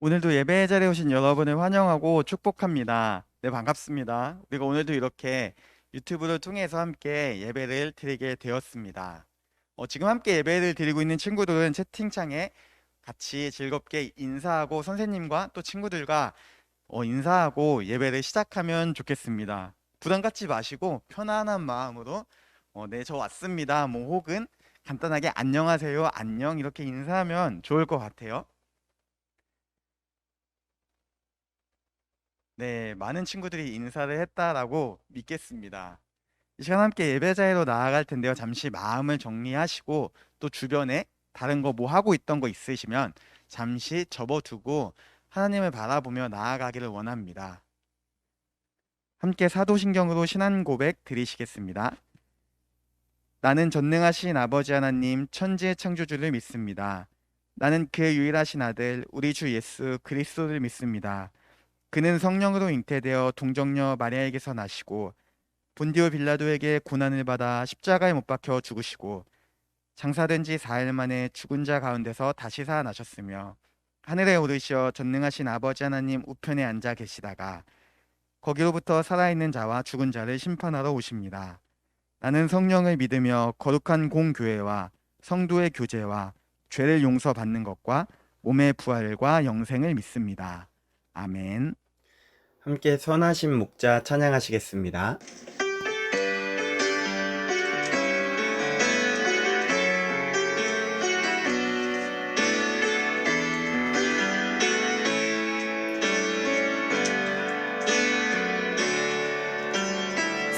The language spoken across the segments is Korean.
오늘도 예배 자리에 오신 여러분을 환영하고 축복합니다. 네, 반갑습니다. 우리가 오늘도 이렇게 유튜브를 통해서 함께 예배를 드리게 되었습니다. 지금 함께 예배를 드리고 있는 친구들은 채팅창에 같이 즐겁게 인사하고 선생님과 또 친구들과 인사하고 예배를 시작하면 좋겠습니다. 부담 갖지 마시고 편안한 마음으로 네, 저 왔습니다. 뭐 혹은 간단하게 안녕하세요, 안녕 이렇게 인사하면 좋을 것 같아요. 네, 많은 친구들이 인사를 했다라고 믿겠습니다. 이 시간 함께 예배 자리로 나아갈 텐데요. 잠시 마음을 정리하시고 또 주변에 다른 거 뭐 하고 있던 거 있으시면 잠시 접어두고 하나님을 바라보며 나아가기를 원합니다. 함께 사도신경으로 신앙 고백 드리시겠습니다. 나는 전능하신 아버지 하나님 천지의 창조주를 믿습니다. 나는 그의 유일하신 아들 우리 주 예수 그리스도를 믿습니다. 그는 성령으로 잉태되어 동정녀 마리아에게서 나시고 본디오 빌라도에게 고난을 받아 십자가에 못 박혀 죽으시고 장사된 지 4일 만에 죽은 자 가운데서 다시 살아나셨으며 하늘에 오르시어 전능하신 아버지 하나님 우편에 앉아 계시다가 거기로부터 살아있는 자와 죽은 자를 심판하러 오십니다. 나는 성령을 믿으며 거룩한 공교회와 성도의 교제와 죄를 용서받는 것과 몸의 부활과 영생을 믿습니다. 아멘. 함께 선하신 목자 찬양하시겠습니다.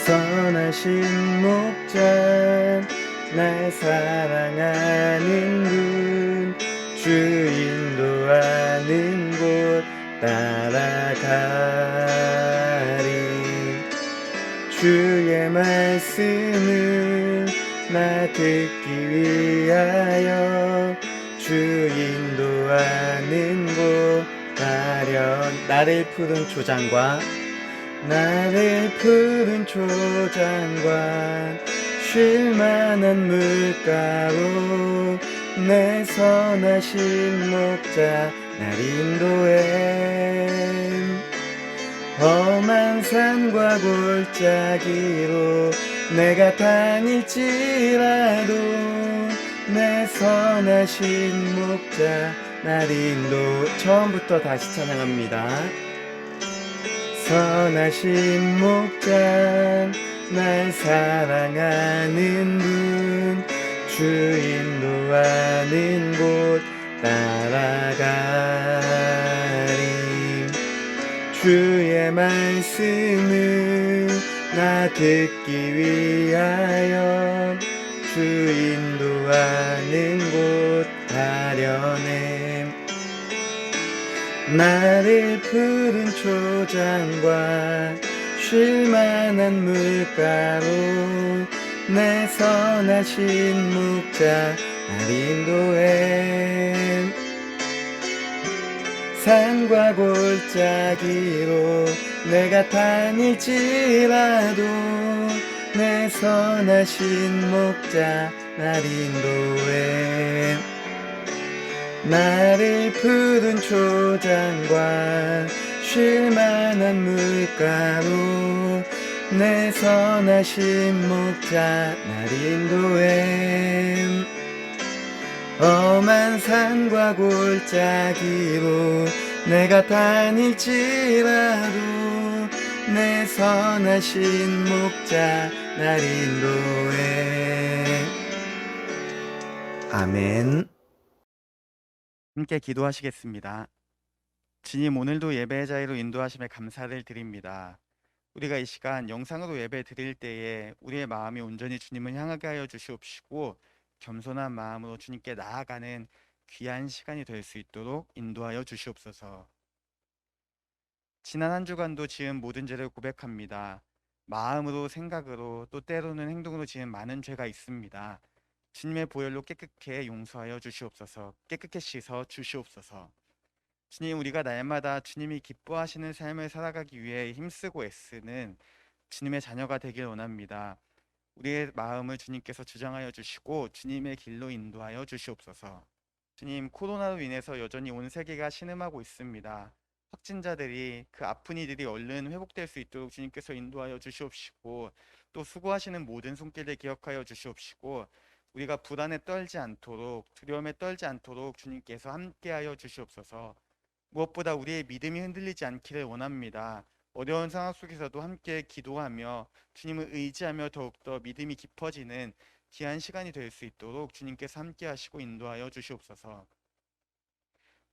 선하신 목자 날 사랑하는 분 주 인도하는 곳 따라가리 주의 말씀을 나 듣기 위하여 주 인도하는 곳 가련 나를 푸른 초장과 나를 푸른 초장과 쉴만한 물가로 내 선하신 목자 날 인도해 험한 산과 골짜기로 내가 다닐지라도 내 선하신 목자 날 인도 처음부터 다시 찬양합니다. 선하신 목자 날 사랑하는 분 주 인도하는 곳 따라가리 주의 말씀을 나 듣기 위하여 주 인도하는 곳 가려네 나를 푸른 초장과 쉴만한 물가로 내 선하신 목자 날 인도해 산과 골짜기로 내가 다닐지라도 내 선하신 목자 날 인도해 나를 푸른 초장과 쉴만한 물가로 내 선하신 목자 날 인도해 험한 산과 골짜기로 내가 다닐지라도 내 선하신 목자 날 인도해 아멘. 함께 기도하시겠습니다. 주님, 오늘도 예배의 자리로 인도하심에 감사를 드립니다. 우리가 이 시간 영상으로 예배 드릴 때에 우리의 마음이 온전히 주님을 향하게 하여 주시옵시고 겸손한 마음으로 주님께 나아가는 귀한 시간이 될 수 있도록 인도하여 주시옵소서. 지난 한 주간도 지은 모든 죄를 고백합니다. 마음으로, 생각으로, 또 때로는 행동으로 지은 많은 죄가 있습니다. 주님의 보혈로 깨끗게 용서하여 주시옵소서. 깨끗게 씻어 주시옵소서. 주님, 우리가 날마다 주님이 기뻐하시는 삶을 살아가기 위해 힘쓰고 애쓰는 주님의 자녀가 되길 원합니다. 우리의 마음을 주님께서 주장하여 주시고 주님의 길로 인도하여 주시옵소서. 주님, 코로나로 인해서 여전히 온 세계가 신음하고 있습니다. 확진자들이 그 아픈 이들이 얼른 회복될 수 있도록 주님께서 인도하여 주시옵시고 또 수고하시는 모든 손길을 기억하여 주시옵시고 우리가 불안에 떨지 않도록 두려움에 떨지 않도록 주님께서 함께하여 주시옵소서. 무엇보다 우리의 믿음이 흔들리지 않기를 원합니다. 어려운 상황 속에서도 함께 기도하며 주님을 의지하며 더욱더 믿음이 깊어지는 귀한 시간이 될 수 있도록 주님께서 함께 하시고 인도하여 주시옵소서.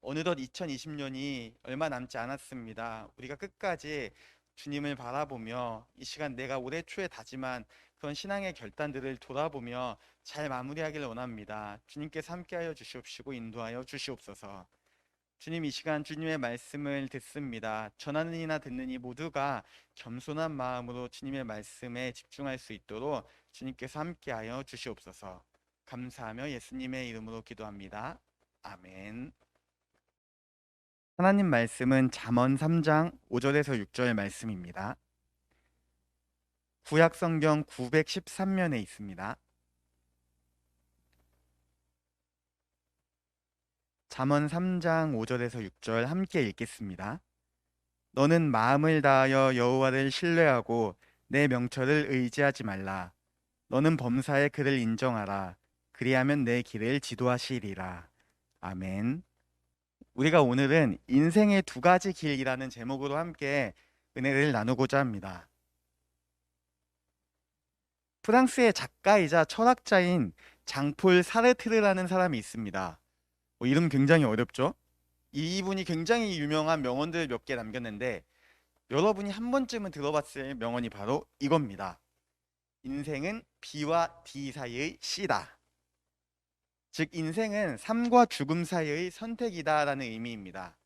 어느덧 2020년이 얼마 남지 않았습니다. 우리가 끝까지 주님을 바라보며 이 시간 내가 올해 초에 다짐한 그런 신앙의 결단들을 돌아보며 잘 마무리하기를 원합니다. 주님께서 함께하여 주시옵시고 인도하여 주시옵소서. 주님, 이 시간 주님의 말씀을 듣습니다. 전하는 이나 듣는 이 모두가 겸손한 마음으로 주님의 말씀에 집중할 수 있도록 주님께서 함께하여 주시옵소서. 감사하며 예수님의 이름으로 기도합니다. 아멘. 하나님 말씀은 잠언 3장 5절에서 6절 말씀입니다. 구약 성경 913면에 있습니다. 잠언 3장 5절에서 6절 함께 읽겠습니다. 너는 마음을 다하여 여호와를 신뢰하고 내 명철을 의지하지 말라. 너는 범사의 그를 인정하라. 그리하면 내 길을 지도하시리라. 아멘. 우리가 오늘은 인생의 두 가지 길이라는 제목으로 함께 은혜를 나누고자 합니다. 프랑스의 작가이자 철학자인 장폴 사르트르라는 사람이 있습니다. 이름 굉장히 어렵죠? 이분이 굉장히 유명한 명언들 몇 개 남겼는데 여러분이 한 번쯤은 들어봤을 명언이 바로 이겁니다. 인생은 B와 D 사이의 C다. 즉 인생은 삶과 죽음 사이의 선택이다라는 의미입니다.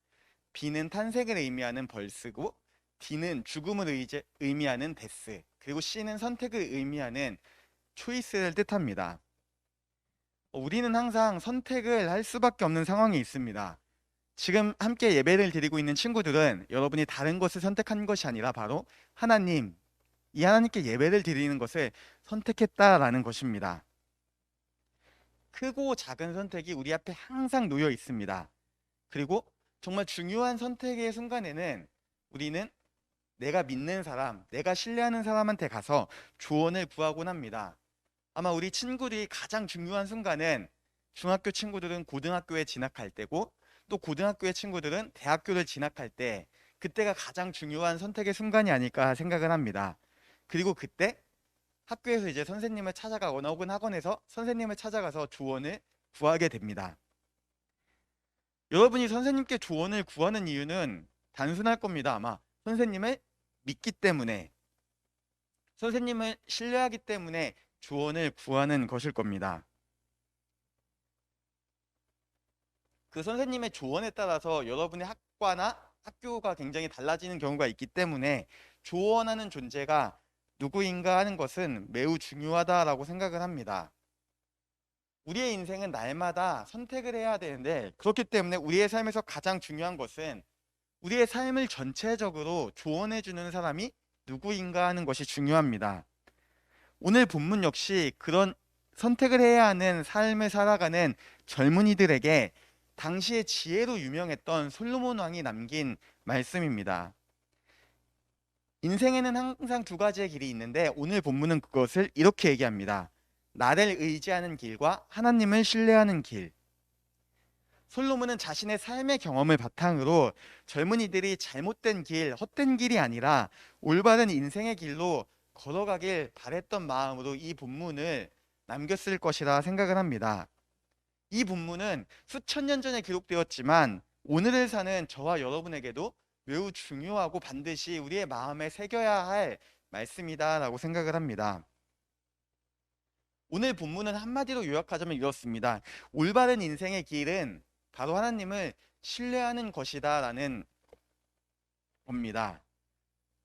B는 탄생을 의미하는 벌스고 D는 죽음을 의미하는 데스, 그리고 C는 선택을 의미하는 초이스를 뜻합니다. 우리는 항상 선택을 할 수밖에 없는 상황이 있습니다. 지금 함께 예배를 드리고 있는 친구들은 여러분이 다른 것을 선택한 것이 아니라 바로 하나님, 이 하나님께 예배를 드리는 것을 선택했다라는 것입니다. 크고 작은 선택이 우리 앞에 항상 놓여 있습니다. 그리고 정말 중요한 선택의 순간에는 우리는 내가 믿는 사람, 내가 신뢰하는 사람한테 가서 조언을 구하곤 합니다. 아마 우리 친구들이 가장 중요한 순간은 중학교 친구들은 고등학교에 진학할 때고 또 고등학교의 친구들은 대학교를 진학할 때, 그때가 가장 중요한 선택의 순간이 아닐까 생각을 합니다. 그리고 그때 학교에서 이제 선생님을 찾아가거나 혹은 학원에서 선생님을 찾아가서 조언을 구하게 됩니다. 여러분이 선생님께 조언을 구하는 이유는 단순할 겁니다. 아마 선생님을 믿기 때문에, 선생님을 신뢰하기 때문에 조언을 구하는 것일 겁니다. 그 선생님의 조언에 따라서 여러분의 학과나 학교가 굉장히 달라지는 경우가 있기 때문에 조언하는 존재가 누구인가 하는 것은 매우 중요하다라고 생각을 합니다. 우리의 인생은 날마다 선택을 해야 되는데, 그렇기 때문에 우리의 삶에서 가장 중요한 것은 우리의 삶을 전체적으로 조언해주는 사람이 누구인가 하는 것이 중요합니다. 오늘 본문 역시 그런 선택을 해야 하는 삶을 살아가는 젊은이들에게 당시의 지혜로 유명했던 솔로몬 왕이 남긴 말씀입니다. 인생에는 항상 두 가지의 길이 있는데 오늘 본문은 그것을 이렇게 얘기합니다. 나를 의지하는 길과 하나님을 신뢰하는 길. 솔로몬은 자신의 삶의 경험을 바탕으로 젊은이들이 잘못된 길, 헛된 길이 아니라 올바른 인생의 길로 걸어가길 바랬던 마음으로 이 본문을 남겼을 것이라 생각을 합니다. 이 본문은 수천 년 전에 기록되었지만 오늘을 사는 저와 여러분에게도 매우 중요하고 반드시 우리의 마음에 새겨야 할 말씀이다라고 생각을 합니다. 오늘 본문은 한마디로 요약하자면 이렇습니다. 올바른 인생의 길은 바로 하나님을 신뢰하는 것이다 라는 겁니다.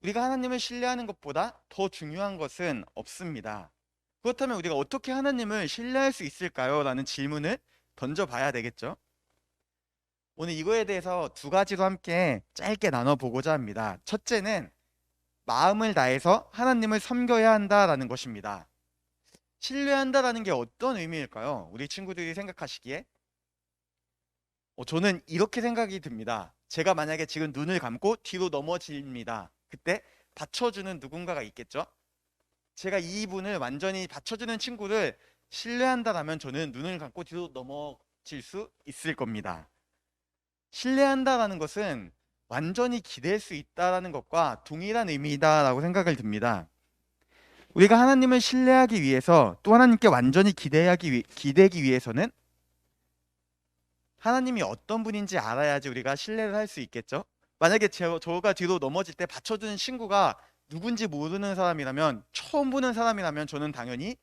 우리가 하나님을 신뢰하는 것보다 더 중요한 것은 없습니다. 그렇다면 우리가 어떻게 하나님을 신뢰할 수 있을까요? 라는 질문을 던져봐야 되겠죠. 오늘 이거에 대해서 두 가지로 함께 짧게 나눠보고자 합니다. 첫째는 마음을 다해서 하나님을 섬겨야 한다라는 것입니다. 신뢰한다라는 게 어떤 의미일까요? 우리 친구들이 생각하시기에 저는 이렇게 생각이 듭니다. 제가 만약에 지금 눈을 감고 뒤로 넘어집니다. 그때 받쳐주는 누군가가 있겠죠? 제가 이분을 완전히 받쳐주는 친구를 신뢰한다라면 저는 눈을 감고 뒤로 넘어질 수 있을 겁니다. 신뢰한다라는 것은 완전히 기댈 수 있다라는 것과 동일한 의미다라고 생각을 듭니다. 우리가 하나님을 신뢰하기 위해서 또 하나님께 완전히 기대기 위해서는 하나님이 어떤 분인지 알아야지 우리가 신뢰를 할 수 있겠죠? 만약에 저가 뒤로 넘어질 때 받쳐주는 친구가 누군지 모르는 사람이라면, 처음 보는 사람이라면 저는 당연히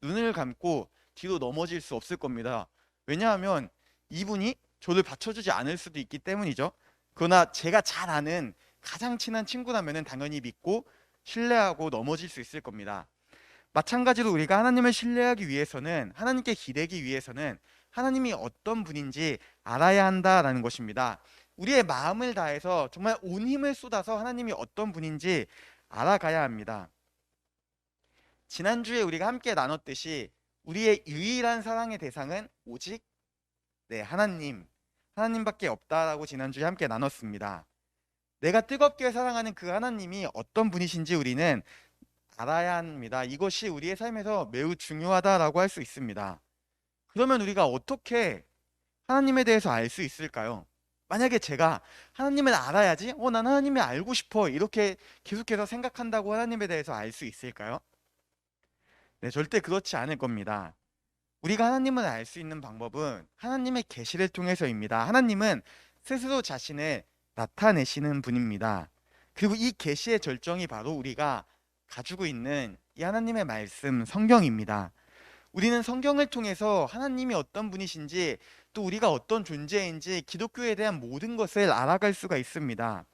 눈을 감고 뒤로 넘어질 수 없을 겁니다. 왜냐하면 이분이 저를 받쳐주지 않을 수도 있기 때문이죠. 그러나 제가 잘 아는 가장 친한 친구라면 당연히 믿고 신뢰하고 넘어질 수 있을 겁니다. 마찬가지로 우리가 하나님을 신뢰하기 위해서는, 하나님께 기대기 위해서는 하나님이 어떤 분인지 알아야 한다라는 것입니다. 우리의 마음을 다해서 정말 온 힘을 쏟아서 하나님이 어떤 분인지 알아가야 합니다. 지난주에 우리가 함께 나눴듯이 우리의 유일한 사랑의 대상은 오직 하나님밖에 없다라고 지난주에 함께 나눴습니다. 내가 뜨겁게 사랑하는 그 하나님이 어떤 분이신지 우리는 알아야 합니다. 이것이 우리의 삶에서 매우 중요하다라고 할 수 있습니다. 그러면 우리가 어떻게 하나님에 대해서 알 수 있을까요? 만약에 제가 하나님을 알아야지, 난 하나님을 알고 싶어, 이렇게 계속해서 생각한다고 하나님에 대해서 알 수 있을까요? 네, 절대 그렇지 않을 겁니다. 우리가 하나님을 알 수 있는 방법은 하나님의 계시를 통해서입니다. 하나님은 스스로 자신을 나타내시는 분입니다. 그리고 이 계시의 절정이 바로 우리가 가지고 있는 이 하나님의 말씀, 성경입니다. 우리는 성경을 통해서 하나님이 어떤 분이신지, 또 우리가 어떤 존재인지, 기독교에 대한 모든 것을 알아갈 수가 있습니다.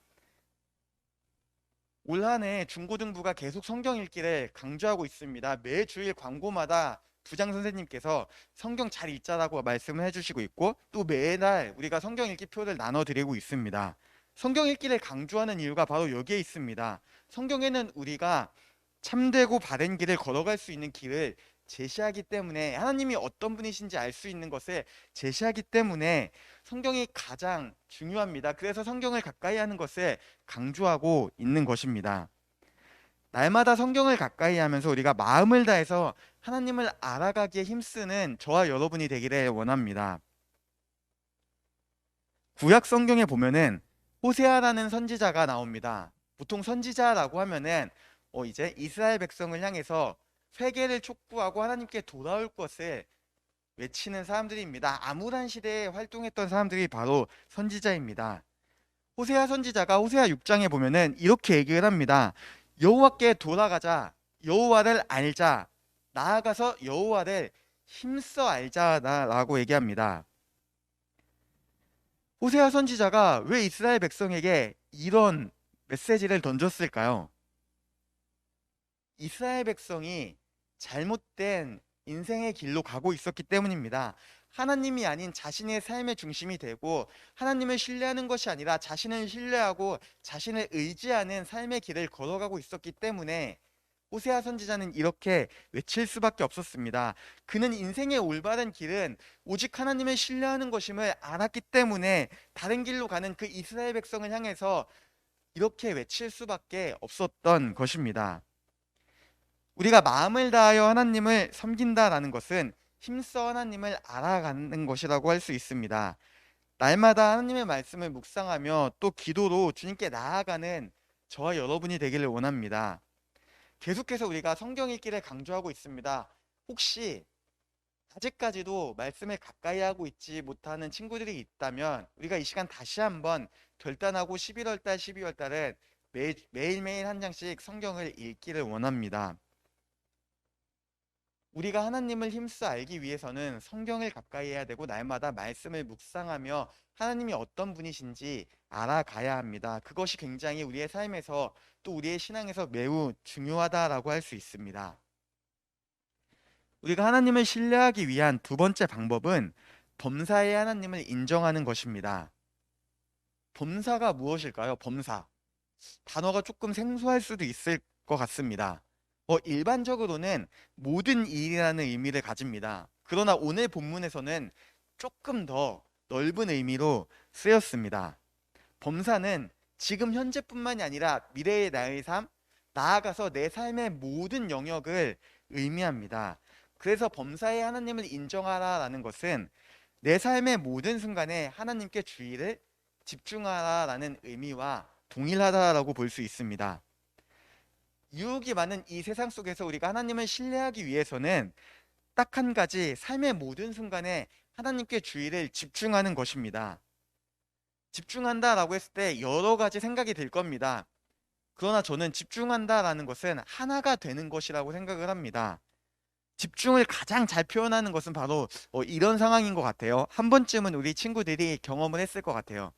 올 한 해 중고등부가 계속 성경 읽기를 강조하고 있습니다. 매주일 광고마다 부장 선생님께서 성경 잘 읽자라고 말씀을 해주시고 있고, 또 매달 우리가 성경 읽기 표를 나눠드리고 있습니다. 성경 읽기를 강조하는 이유가 바로 여기에 있습니다. 성경에는 우리가 참되고 바른 길을 걸어갈 수 있는 길을 제시하기 때문에, 하나님이 어떤 분이신지 알 수 있는 것을 제시하기 때문에 성경이 가장 중요합니다. 그래서 성경을 가까이 하는 것을 강조하고 있는 것입니다. 날마다 성경을 가까이 하면서 우리가 마음을 다해서 하나님을 알아가기에 힘쓰는 저와 여러분이 되기를 원합니다. 구약 성경에 보면은 호세아라는 선지자가 나옵니다. 보통 선지자라고 하면은 이제 이스라엘 백성을 향해서 회개를 촉구하고 하나님께 돌아올 것을 외치는 사람들입니다. 암울한 시대에 활동했던 사람들이 바로 선지자입니다. 호세아 선지자가 호세아 6장에 보면은 이렇게 얘기를 합니다. 여호와께 돌아가자, 여호와를 알자, 나아가서 여호와를 힘써 알자라고 얘기합니다. 호세아 선지자가 왜 이스라엘 백성에게 이런 메시지를 던졌을까요? 이스라엘 백성이 잘못된 인생의 길로 가고 있었기 때문입니다. 하나님이 아닌 자신의 삶의 중심이 되고, 하나님을 신뢰하는 것이 아니라 자신을 신뢰하고 자신을 의지하는 삶의 길을 걸어가고 있었기 때문에 호세아 선지자는 이렇게 외칠 수밖에 없었습니다. 그는 인생의 올바른 길은 오직 하나님을 신뢰하는 것임을 알았기 때문에 다른 길로 가는 그 이스라엘 백성을 향해서 이렇게 외칠 수밖에 없었던 것입니다. 우리가 마음을 다하여 하나님을 섬긴다라는 것은 힘써 하나님을 알아가는 것이라고 할 수 있습니다. 날마다 하나님의 말씀을 묵상하며 또 기도로 주님께 나아가는 저와 여러분이 되기를 원합니다. 계속해서 우리가 성경 읽기를 강조하고 있습니다. 혹시 아직까지도 말씀을 가까이 하고 있지 못하는 친구들이 있다면 우리가 이 시간 다시 한번 결단하고 11월 달, 12월 달은 매일매일 한 장씩 성경을 읽기를 원합니다. 우리가 하나님을 힘써 알기 위해서는 성경을 가까이 해야 되고 날마다 말씀을 묵상하며 하나님이 어떤 분이신지 알아가야 합니다. 그것이 굉장히 우리의 삶에서 또 우리의 신앙에서 매우 중요하다라고 할 수 있습니다. 우리가 하나님을 신뢰하기 위한 두 번째 방법은 범사의 하나님을 인정하는 것입니다. 범사가 무엇일까요? 범사. 단어가 조금 생소할 수도 있을 것 같습니다. 일반적으로는 모든 일이라는 의미를 가집니다. 그러나 오늘 본문에서는 조금 더 넓은 의미로 쓰였습니다. 범사는 지금 현재뿐만이 아니라 미래의 나의 삶, 나아가서 내 삶의 모든 영역을 의미합니다. 그래서 범사의 하나님을 인정하라라는 것은 내 삶의 모든 순간에 하나님께 주의를 집중하라라는 의미와 동일하다라고 볼 수 있습니다. 유혹이 많은 이 세상 속에서 우리가 하나님을 신뢰하기 위해서는 딱 한 가지, 삶의 모든 순간에 하나님께 주의를 집중하는 것입니다. 집중한다라고 했을 때 여러 가지 생각이 들 겁니다. 그러나 저는 집중한다라는 것은 하나가 되는 것이라고 생각을 합니다. 집중을 가장 잘 표현하는 것은 바로 이런 상황인 것 같아요. 한 번쯤은 우리 친구들이 경험을 했을 것 같아요.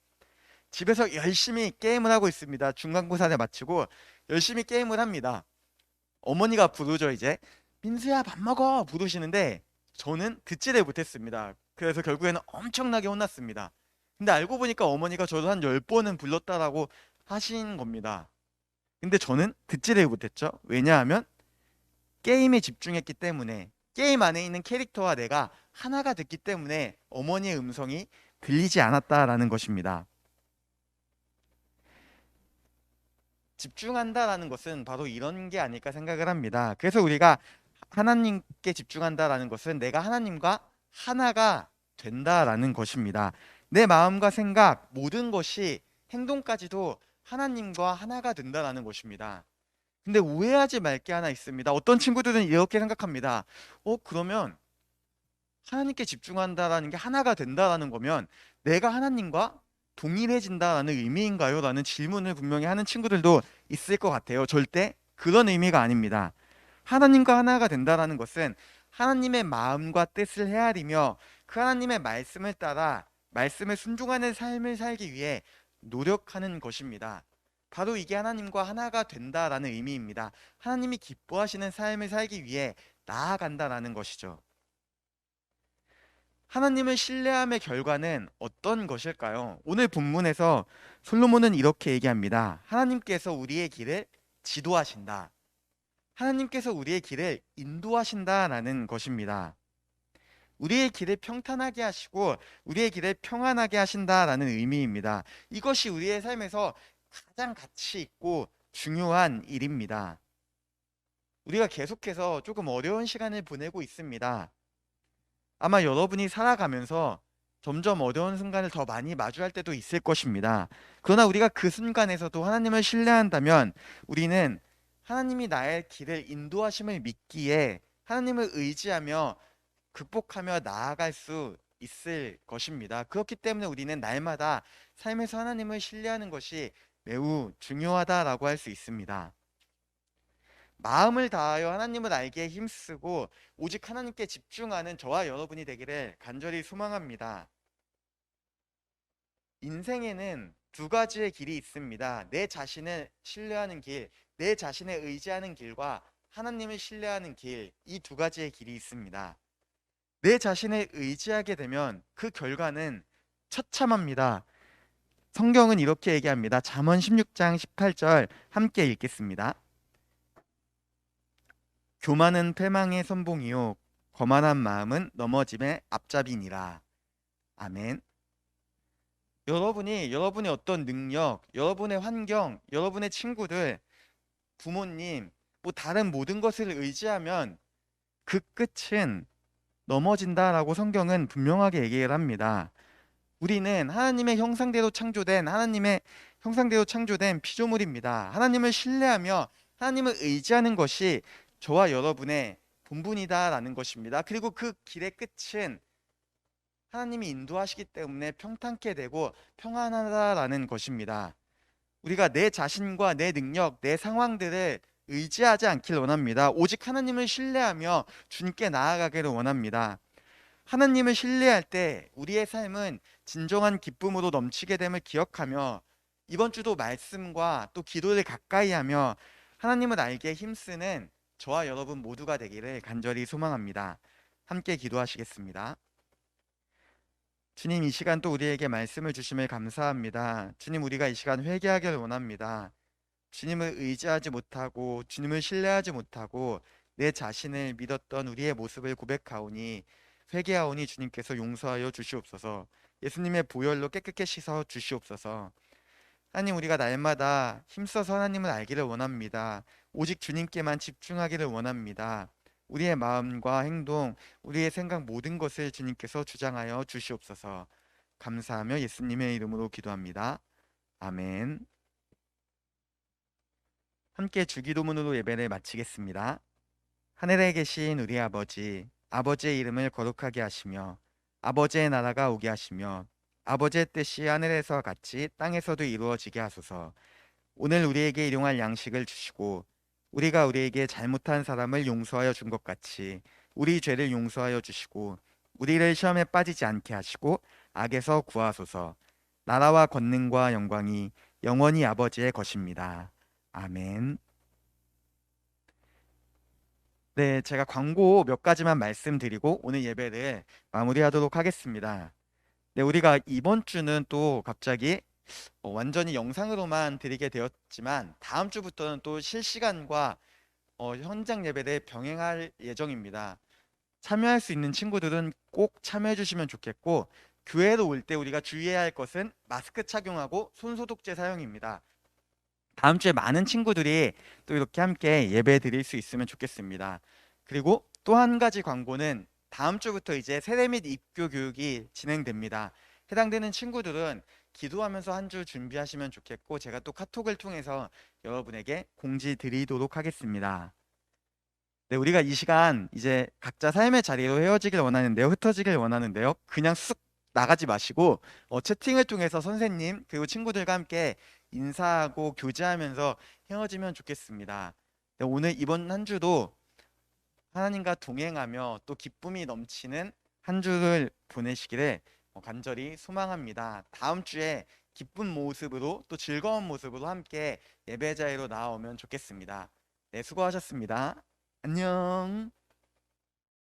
집에서 열심히 게임을 하고 있습니다. 중간고사를 마치고 열심히 게임을 합니다. 어머니가 부르죠, 이제. 민수야, 밥 먹어! 부르시는데 저는 듣지를 못했습니다. 그래서 결국에는 엄청나게 혼났습니다. 근데 알고 보니까 어머니가 저를 한 10번은 불렀다라고 하신 겁니다. 근데 저는 듣지를 못했죠. 왜냐하면 게임에 집중했기 때문에, 게임 안에 있는 캐릭터와 내가 하나가 됐기 때문에 어머니의 음성이 들리지 않았다라는 것입니다. 집중한다라는 것은 바로 이런 게 아닐까 생각을 합니다. 그래서 우리가 하나님께 집중한다라는 것은 내가 하나님과 하나가 된다라는 것입니다. 내 마음과 생각, 모든 것이, 행동까지도 하나님과 하나가 된다라는 것입니다. 근데 오해하지 말 게 하나 있습니다. 어떤 친구들은 이렇게 생각합니다. 그러면 하나님께 집중한다라는 게 하나가 된다라는 거면 내가 하나님과 동일해진다라는 의미인가요? 라는 질문을 분명히 하는 친구들도 있을 것 같아요. 절대 그런 의미가 아닙니다. 하나님과 하나가 된다라는 것은 하나님의 마음과 뜻을 헤아리며 그 하나님의 말씀을 따라 말씀을 순종하는 삶을 살기 위해 노력하는 것입니다. 바로 이게 하나님과 하나가 된다라는 의미입니다. 하나님이 기뻐하시는 삶을 살기 위해 나아간다라는 것이죠. 하나님을 신뢰함의 결과는 어떤 것일까요? 오늘 본문에서 솔로몬은 이렇게 얘기합니다. 하나님께서 우리의 길을 지도하신다. 하나님께서 우리의 길을 인도하신다라는 것입니다. 우리의 길을 평탄하게 하시고 우리의 길을 평안하게 하신다라는 의미입니다. 이것이 우리의 삶에서 가장 가치 있고 중요한 일입니다. 우리가 계속해서 조금 어려운 시간을 보내고 있습니다. 아마 여러분이 살아가면서 점점 어려운 순간을 더 많이 마주할 때도 있을 것입니다. 그러나 우리가 그 순간에서도 하나님을 신뢰한다면 우리는 하나님이 나의 길을 인도하심을 믿기에 하나님을 의지하며 극복하며 나아갈 수 있을 것입니다. 그렇기 때문에 우리는 날마다 삶에서 하나님을 신뢰하는 것이 매우 중요하다라고 할 수 있습니다. 마음을 다하여 하나님을 알기에 힘쓰고 오직 하나님께 집중하는 저와 여러분이 되기를 간절히 소망합니다. 인생에는 두 가지의 길이 있습니다. 내 자신을 신뢰하는 길, 내 자신을 의지하는 길과 하나님을 신뢰하는 길, 이 두 가지의 길이 있습니다. 내 자신을 의지하게 되면 그 결과는 처참합니다. 성경은 이렇게 얘기합니다. 잠언 16장 18절 함께 읽겠습니다. 교만은 패망의 선봉이요 거만한 마음은 넘어짐의 앞잡이니라. 아멘. 여러분의 어떤 능력, 여러분의 환경, 여러분의 친구들, 부모님, 다른 모든 것을 의지하면 그 끝은 넘어진다라고 성경은 분명하게 얘기를 합니다. 우리는 하나님의 형상대로 창조된 피조물입니다. 하나님을 신뢰하며 하나님을 의지하는 것이 저와 여러분의 본분이다라는 것입니다. 그리고 그 길의 끝은 하나님이 인도하시기 때문에 평탄케 되고 평안하다라는 것입니다. 우리가 내 자신과 내 능력, 내 상황들을 의지하지 않길 원합니다. 오직 하나님을 신뢰하며 주님께 나아가기를 원합니다. 하나님을 신뢰할 때 우리의 삶은 진정한 기쁨으로 넘치게 됨을 기억하며 이번 주도 말씀과 또 기도를 가까이 하며 하나님을 알기에 힘쓰는 저와 여러분 모두가 되기를 간절히 소망합니다. 함께 기도하시겠습니다. 주님, 이 시간 또 우리에게 말씀을 주심을 감사합니다. 주님, 우리가 이 시간 회개하기를 원합니다. 주님을 의지하지 못하고 주님을 신뢰하지 못하고 내 자신을 믿었던 우리의 모습을 고백하오니 회개하오니 주님께서 용서하여 주시옵소서. 예수님의 보혈로 깨끗게 씻어 주시옵소서. 하나님, 우리가 날마다 힘써서 하나님을 알기를 원합니다. 오직 주님께만 집중하기를 원합니다. 우리의 마음과 행동, 우리의 생각 모든 것을 주님께서 주장하여 주시옵소서. 감사하며 예수님의 이름으로 기도합니다. 아멘. 함께 주기도문으로 예배를 마치겠습니다. 하늘에 계신 우리 아버지, 아버지의 이름을 거룩하게 하시며 아버지의 나라가 오게 하시며 아버지의 뜻이 하늘에서 같이 땅에서도 이루어지게 하소서. 오늘 우리에게 일용할 양식을 주시고 우리가 우리에게 잘못한 사람을 용서하여 준 것 같이 우리 죄를 용서하여 주시고 우리를 시험에 빠지지 않게 하시고 악에서 구하소서. 나라와 권능과 영광이 영원히 아버지의 것입니다. 아멘. 네, 제가 광고 몇 가지만 말씀드리고 오늘 예배를 마무리하도록 하겠습니다. 네, 우리가 이번 주는 또 갑자기 완전히 영상으로만 드리게 되었지만 다음 주부터는 또 실시간과 현장 예배를 병행할 예정입니다. 참여할 수 있는 친구들은 꼭 참여해 주시면 좋겠고, 교회로 올 때 우리가 주의해야 할 것은 마스크 착용하고 손소독제 사용입니다. 다음 주에 많은 친구들이 또 이렇게 함께 예배 드릴 수 있으면 좋겠습니다. 그리고 또 한 가지 광고는 다음 주부터 이제 세례 및 입교 교육이 진행됩니다. 해당되는 친구들은 기도하면서 한 주 준비하시면 좋겠고, 제가 또 카톡을 통해서 여러분에게 공지 드리도록 하겠습니다. 네, 우리가 이 시간 이제 각자 삶의 자리로 헤어지길 원하는데요, 흩어지길 원하는데요, 그냥 쑥 나가지 마시고 채팅을 통해서 선생님 그리고 친구들과 함께 인사하고 교제하면서 헤어지면 좋겠습니다. 네, 오늘 이번 한 주도 하나님과 동행하며 또 기쁨이 넘치는 한 주를 보내시기를 간절히 소망합니다. 다음 주에 기쁜 모습으로 또 즐거운 모습으로 함께 예배 자리로 나아오면 좋겠습니다. 네, 수고하셨습니다. 안녕.